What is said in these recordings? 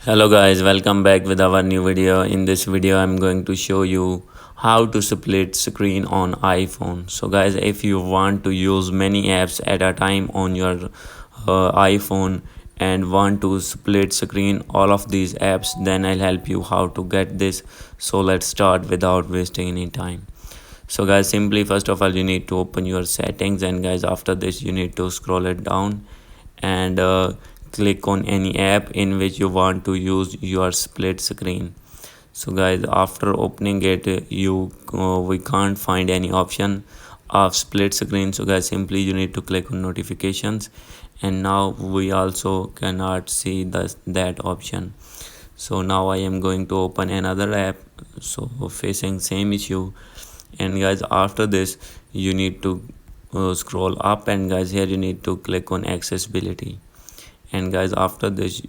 Hello guys, welcome back with our new video. In this video I'm going to show you how to split screen on iPhone. So guys, if you want to use many apps at a time on your iPhone and want to split screen all of these apps, then I'll help you how to get this. So let's start without wasting any time. So guys, simply first of all you need to open your settings, and guys after this you need to scroll it down and click on any app in which you want to use your split screen. So guys, after opening it, we can't find any option of split screen. So guys, simply you need to click on notifications, and now we also cannot see that option. So now I am going to open another app, so facing same issue. And guys after this you need to scroll up, and guys here you need to click on accessibility. And guys after this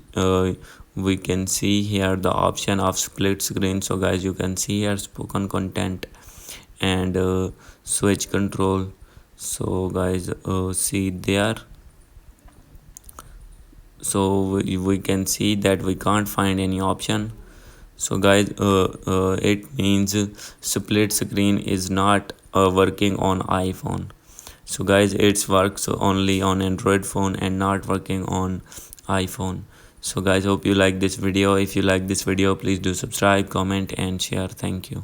we can see here the option of split screen. So guys you can see here spoken content and switch control. So guys see there. So we can see that we can't find any option. So guys it means split screen is not working on iPhone. So guys it works only on Android phone and not working on iPhone. So guys, hope you like this video. If you like this video, please do subscribe, comment and share. Thank you.